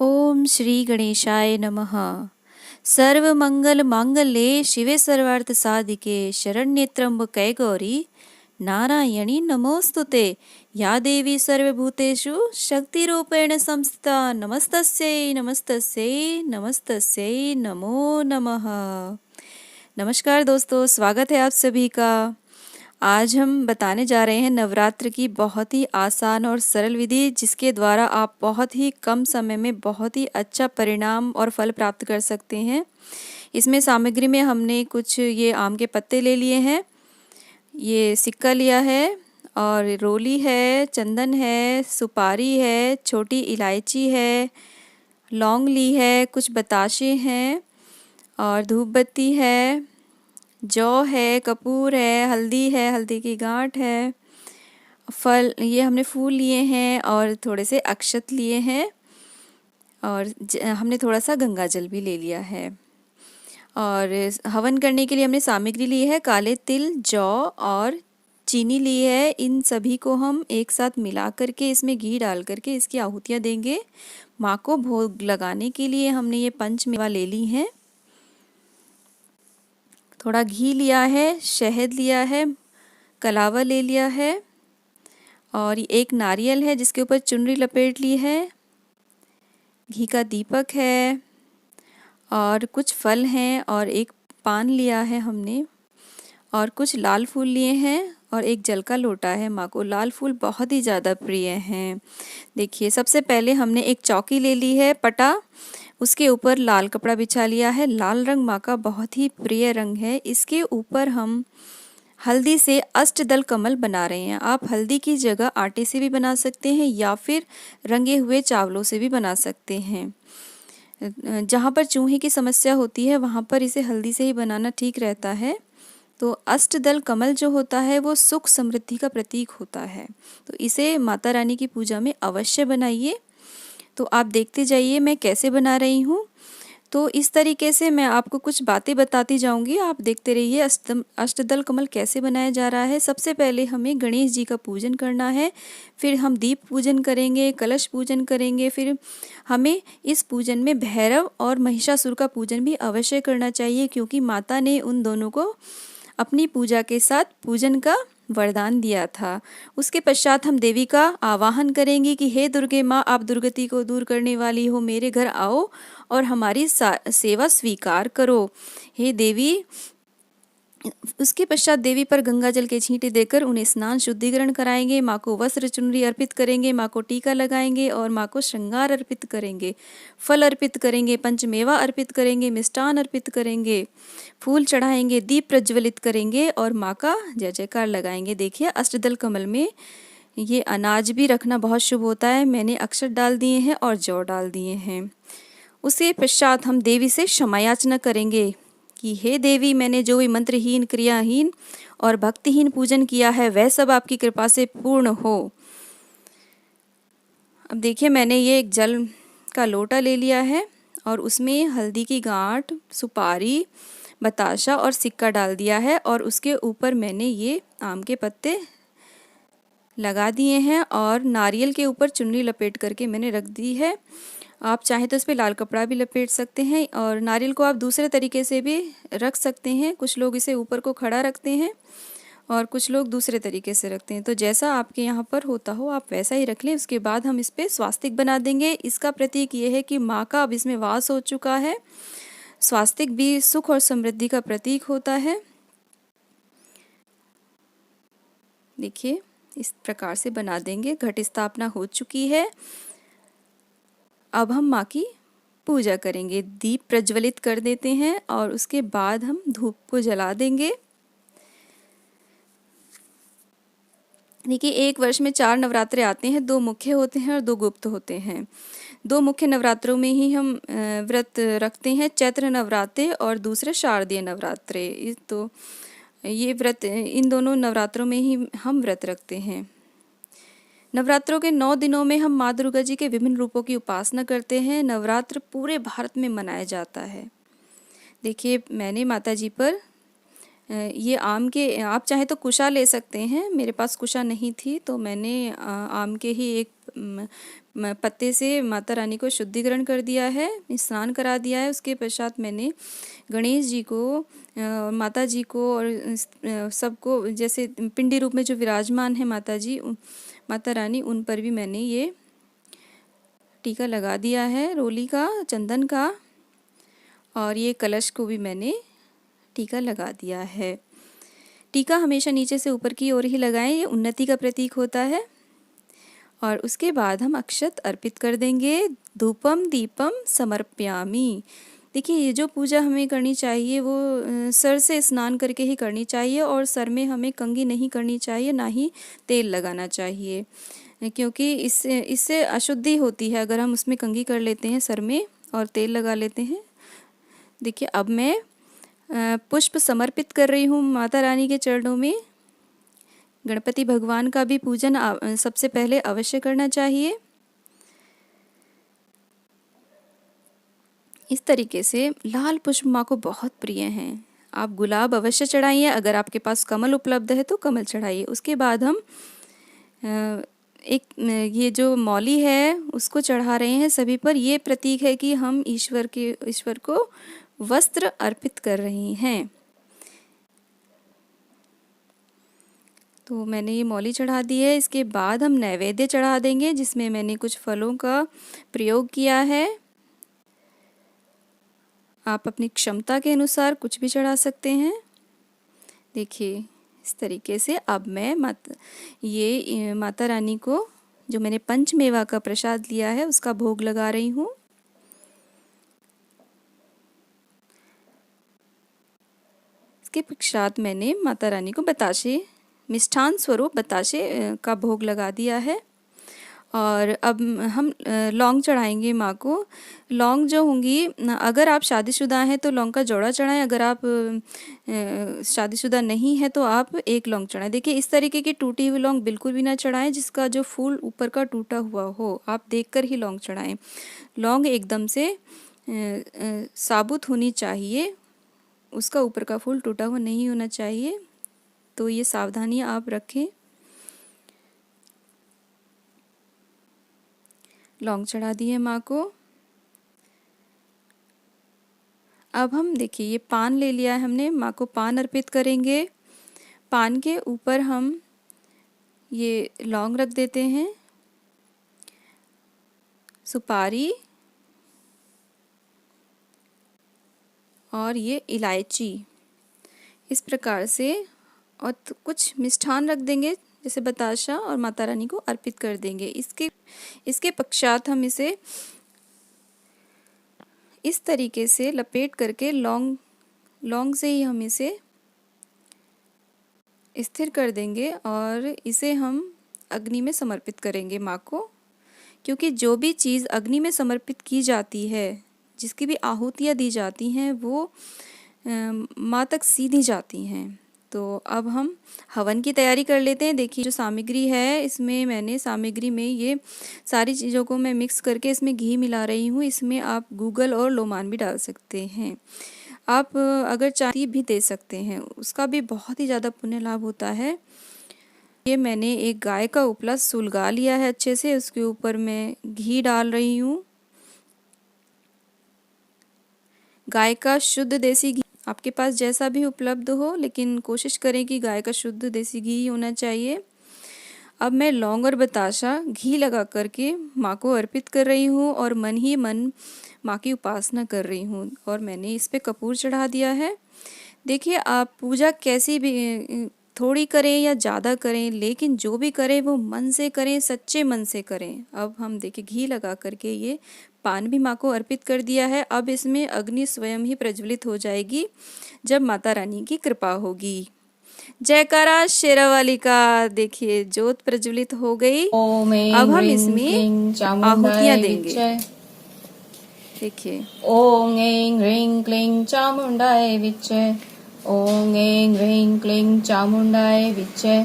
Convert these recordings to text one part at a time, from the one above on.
ओम श्री गणेशाय नमः। सर्वमंगल मांगल्ये शिवे सर्वार्थ साधिके शरण्ये त्र्यंबके गौरी नारायणी नमोस्तुते। या देवी सर्वभूतेषु शक्तिरूपेण संस्थिता नमस्तस्यै नमस्तस्यै नमस्तस्यै नमो नमः। नमस्कार दोस्तों, स्वागत है आप सभी का। आज हम बताने जा रहे हैं नवरात्र की बहुत ही आसान और सरल विधि, जिसके द्वारा आप बहुत ही कम समय में बहुत ही अच्छा परिणाम और फल प्राप्त कर सकते हैं। इसमें सामग्री में हमने कुछ ये आम के पत्ते ले लिए हैं, ये सिक्का लिया है और रोली है, चंदन है, सुपारी है, छोटी इलायची है, लौंग ली है, कुछ बताशे हैं और धूप बत्ती है, जौ है, कपूर है, हल्दी की गांठ है, फल ये हमने फूल लिए हैं और थोड़े से अक्षत लिए हैं और हमने थोड़ा सा गंगा जल भी ले लिया है। और हवन करने के लिए हमने सामग्री ली है काले तिल, जौ और चीनी ली है। इन सभी को हम एक साथ मिला करके इसमें घी डाल करके इसकी आहुतियाँ देंगे। माँ को भोग लगाने के लिए हमने ये पंचमेवा ले ली हैं। थोड़ा घी लिया है, शहद लिया है, कलावा ले लिया है और एक नारियल है जिसके ऊपर चुनरी लपेट ली है, घी का दीपक है और कुछ फल हैं और एक पान लिया है हमने और कुछ लाल फूल लिए हैं और एक जल का लोटा है। माँ को लाल फूल बहुत ही ज़्यादा प्रिय हैं। देखिए, सबसे पहले हमने एक चौकी ले ली है पटा, उसके ऊपर लाल कपड़ा बिछा लिया है। लाल रंग माँ का बहुत ही प्रिय रंग है। इसके ऊपर हम हल्दी से अष्टदल कमल बना रहे हैं। आप हल्दी की जगह आटे से भी बना सकते हैं या फिर रंगे हुए चावलों से भी बना सकते हैं। जहाँ पर चूहे की समस्या होती है वहाँ पर इसे हल्दी से ही बनाना ठीक रहता है। तो अष्टदल कमल जो होता है वो सुख समृद्धि का प्रतीक होता है, तो इसे माता रानी की पूजा में अवश्य बनाइए। तो आप देखते जाइए मैं कैसे बना रही हूँ। तो इस तरीके से मैं आपको कुछ बातें बताती जाऊंगी, आप देखते रहिए अष्टदल कमल कैसे बनाया जा रहा है। सबसे पहले हमें गणेश जी का पूजन करना है, फिर हम दीप पूजन करेंगे, कलश पूजन करेंगे, फिर हमें इस पूजन में भैरव और महिषासुर का पूजन भी अवश्य करना चाहिए, क्योंकि माता ने उन दोनों को अपनी पूजा के साथ पूजन का वरदान दिया था। उसके पश्चात हम देवी का आवाहन करेंगे कि हे दुर्गे माँ, आप दुर्गति को दूर करने वाली हो, मेरे घर आओ और हमारी सेवा स्वीकार करो हे देवी। उसके पश्चात देवी पर गंगा जल के छींटे देकर उन्हें स्नान शुद्धिकरण कराएंगे। माँ को वस्त्र चुनरी अर्पित करेंगे, माँ को टीका लगाएंगे और माँ को श्रृंगार अर्पित करेंगे, फल अर्पित करेंगे, पंचमेवा अर्पित करेंगे, मिष्टान अर्पित करेंगे, फूल चढ़ाएंगे, दीप प्रज्वलित करेंगे और माँ का जय जयकार लगाएंगे। देखिए, अष्टदल कमल में ये अनाज भी रखना बहुत शुभ होता है। मैंने अक्षत डाल दिए हैं और जौ डाल दिए हैं। उसके पश्चात हम देवी से क्षमा याचना करेंगे कि हे देवी, मैंने जो भी मंत्रहीन, क्रियाहीन और भक्तिहीन पूजन किया है वह सब आपकी कृपा से पूर्ण हो। अब देखिए, मैंने ये एक जल का लोटा ले लिया है और उसमें हल्दी की गांठ, सुपारी, बताशा और सिक्का डाल दिया है और उसके ऊपर मैंने ये आम के पत्ते लगा दिए हैं और नारियल के ऊपर चुन्नी लपेट करके मैंने रख दी है। आप चाहें तो इस पर लाल कपड़ा भी लपेट सकते हैं और नारियल को आप दूसरे तरीके से भी रख सकते हैं। कुछ लोग इसे ऊपर को खड़ा रखते हैं और कुछ लोग दूसरे तरीके से रखते हैं, तो जैसा आपके यहाँ पर होता हो आप वैसा ही रख लें। उसके बाद हम इस पर स्वास्तिक बना देंगे। इसका प्रतीक ये है कि माँ का अब इसमें वास हो चुका है। स्वास्तिक भी सुख और समृद्धि का प्रतीक होता है। देखिए, इस प्रकार से बना देंगे। घट स्थापना हो चुकी है। अब हम माँ की पूजा करेंगे। दीप प्रज्वलित कर देते हैं और उसके बाद हम धूप को जला देंगे। देखिए, एक वर्ष में 4 नवरात्रे आते हैं, 2 मुख्य होते हैं और 2 गुप्त होते हैं। 2 मुख्य नवरात्रों में ही हम व्रत रखते हैं, चैत्र नवरात्रे और दूसरे शारदीय नवरात्रे। तो ये व्रत, इन दोनों नवरात्रों में ही हम व्रत रखते हैं। नवरात्रों के 9 दिनों में हम माँ दुर्गा जी के विभिन्न रूपों की उपासना करते हैं। नवरात्र पूरे भारत में मनाया जाता है। देखिए, मैंने माता जी पर ये आम के, आप चाहे तो कुशा ले सकते हैं, मेरे पास कुशा नहीं थी तो मैंने आम के ही एक पत्ते से माता रानी को शुद्धिकरण कर दिया है, स्नान करा दिया है। उसके पश्चात मैंने गणेश जी को, माता जी को और सबको, जैसे पिंडी रूप में जो विराजमान है माता जी, माता रानी, उन पर भी मैंने ये टीका लगा दिया है रोली का, चंदन का। और ये कलश को भी मैंने टीका लगा दिया है। टीका हमेशा नीचे से ऊपर की ओर ही लगाएं, ये उन्नति का प्रतीक होता है। और उसके बाद हम अक्षत अर्पित कर देंगे। धूपम दीपम समर्पयामि। देखिए, ये जो पूजा हमें करनी चाहिए वो सर से स्नान करके ही करनी चाहिए, और सर में हमें कंघी नहीं करनी चाहिए, ना ही तेल लगाना चाहिए, क्योंकि इससे अशुद्धि होती है अगर हम उसमें कंघी कर लेते हैं सर में और तेल लगा लेते हैं। देखिए, अब मैं पुष्प समर्पित कर रही हूँ माता रानी के चरणों में। गणपति भगवान का भी पूजन सबसे पहले अवश्य करना चाहिए। इस तरीके से लाल पुष्प माँ को बहुत प्रिय हैं। आप गुलाब अवश्य चढ़ाइए, अगर आपके पास कमल उपलब्ध है तो कमल चढ़ाइए। उसके बाद हम एक ये जो मौली है उसको चढ़ा रहे हैं सभी पर। ये प्रतीक है कि हम ईश्वर को वस्त्र अर्पित कर रहे हैं। तो मैंने ये मौली चढ़ा दी है। इसके बाद हम नैवेद्य चढ़ा देंगे, जिसमें मैंने कुछ फलों का प्रयोग किया है। आप अपनी क्षमता के अनुसार कुछ भी चढ़ा सकते हैं। देखिए, इस तरीके से अब मैं माता रानी को, जो मैंने पंचमेवा का प्रसाद लिया है, उसका भोग लगा रही हूँ। इसके पश्चात मैंने माता रानी को बताशे, मिष्ठान स्वरूप बताशे का भोग लगा दिया है। और अब हम लौंग चढ़ाएंगे माँ को। लौंग जो होंगी, अगर आप शादीशुदा हैं तो लौंग का जोड़ा चढ़ाएं, अगर आप शादीशुदा नहीं है तो आप एक लौंग चढ़ाएं। देखिए, इस तरीके की टूटी हुई लौंग बिल्कुल भी ना चढ़ाएं, जिसका जो फूल ऊपर का टूटा हुआ हो, आप देखकर ही लौंग चढ़ाएं। लौंग एकदम से साबुत होनी चाहिए, उसका ऊपर का फूल टूटा हुआ नहीं होना चाहिए। तो ये सावधानी आप रखें। लौंग चढ़ा दी है माँ को। अब हम देखिए, ये पान ले लिया है हमने, माँ को पान अर्पित करेंगे। पान के ऊपर हम ये लौंग रख देते हैं, सुपारी और ये इलायची, इस प्रकार से। और कुछ मिष्ठान रख देंगे, जैसे बताशा, और माता रानी को अर्पित कर देंगे। इसके पश्चात हम इसे इस तरीके से लपेट करके लौंग से ही हम इसे स्थिर कर देंगे, और इसे हम अग्नि में समर्पित करेंगे माँ को। क्योंकि जो भी चीज़ अग्नि में समर्पित की जाती है, जिसकी भी आहुतियाँ दी जाती हैं, वो माँ तक सीधी जाती हैं। तो अब हम हवन की तैयारी कर लेते हैं। देखिए, जो सामग्री है, इसमें मैंने सामग्री में ये सारी चीज़ों को मैं मिक्स करके इसमें घी मिला रही हूँ। इसमें आप गूगल और लोमान भी डाल सकते हैं। आप अगर चाय भी दे सकते हैं, उसका भी बहुत ही ज़्यादा पुण्य लाभ होता है। ये मैंने एक गाय का उपला सुलगा लिया है अच्छे से, उसके ऊपर मैं घी डाल रही हूँ। गाय का शुद्ध देसी घी आपके पास जैसा भी उपलब्ध हो, लेकिन कोशिश करें कि गाय का शुद्ध देसी घी ही होना चाहिए। अब मैं लौंग और बताशा घी लगा करके माँ को अर्पित कर रही हूँ, और मन ही मन माँ की उपासना कर रही हूँ। और मैंने इस पे कपूर चढ़ा दिया है। देखिए, आप पूजा कैसी भी, थोड़ी करें या ज़्यादा करें, लेकिन जो भी करें वो मन से करें, सच्चे मन से करें। अब हम देखिए, घी लगा करके ये पान भी माँ को अर्पित कर दिया है। अब इसमें अग्नि स्वयं ही प्रज्वलित हो जाएगी जब माता रानी की कृपा होगी। जयकारा शेरावाली का। देखिए, ज्योत प्रज्वलित हो गई। अब हम इसमें आहुतियाँ देंगे। देखिए, ओम ऐं ह्रीं क्लीं चामुंडाय विच्चे। ओम ऐं ह्रीं क्लीं चामुंडाय विच्चे।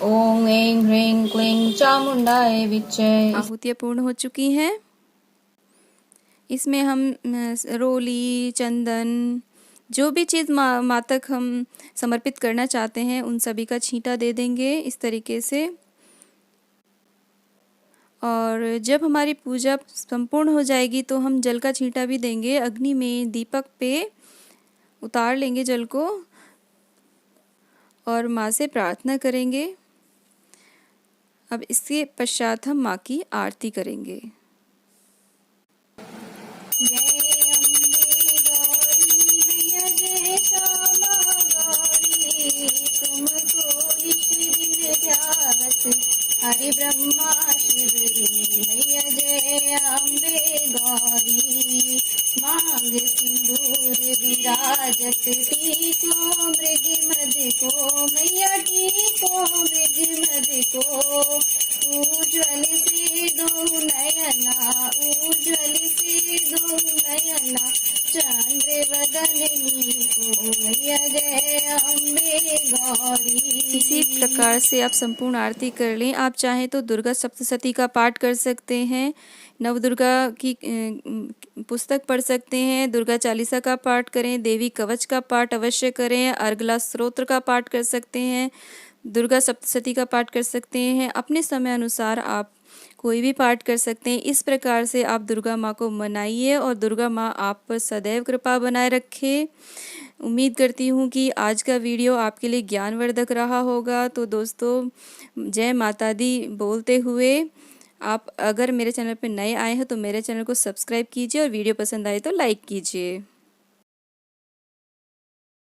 ओम ऐं ह्रीं क्लीं चामुंडाय विच्चे। आहुतियाँ पूर्ण हो चुकी हैं। इसमें हम रोली, चंदन, जो भी चीज़ माँ तक हम समर्पित करना चाहते हैं, उन सभी का छींटा दे देंगे इस तरीके से। और जब हमारी पूजा संपूर्ण हो जाएगी तो हम जल का छींटा भी देंगे अग्नि में, दीपक पे उतार लेंगे जल को और माँ से प्रार्थना करेंगे। अब इसके पश्चात हम माँ की आरती करेंगे। हरि ब्रह्मा शिवरी मैया जय अम्बे गौरी, मांग सिंदूर विराजत टीको मृग मद को, मैया टीको मृग मद को। उज्ज्वल से दो नयना, उज्ज्वल से दो नयना, चंद्र वदनी को, मैया जय अम्बे गौरी। इसी प्रकार से आप संपूर्ण आरती कर लें। आप चाहें तो दुर्गा सप्तशती का पाठ कर सकते हैं, नवदुर्गा की पुस्तक पढ़ सकते हैं, दुर्गा चालीसा का पाठ करें, देवी कवच का पाठ अवश्य करें, अर्गला स्तोत्र का पाठ कर सकते हैं, दुर्गा सप्तशती का पाठ कर सकते हैं। अपने समय अनुसार आप कोई भी पाठ कर सकते हैं। इस प्रकार से आप दुर्गा माँ को मनाइए और दुर्गा माँ आप पर सदैव कृपा बनाए रखे। उम्मीद करती हूँ कि आज का वीडियो आपके लिए ज्ञानवर्धक रहा होगा। तो दोस्तों, जय माता दी बोलते हुए आप अगर मेरे चैनल पर नए आए हैं तो मेरे चैनल को सब्सक्राइब कीजिए और वीडियो पसंद आए तो लाइक कीजिए।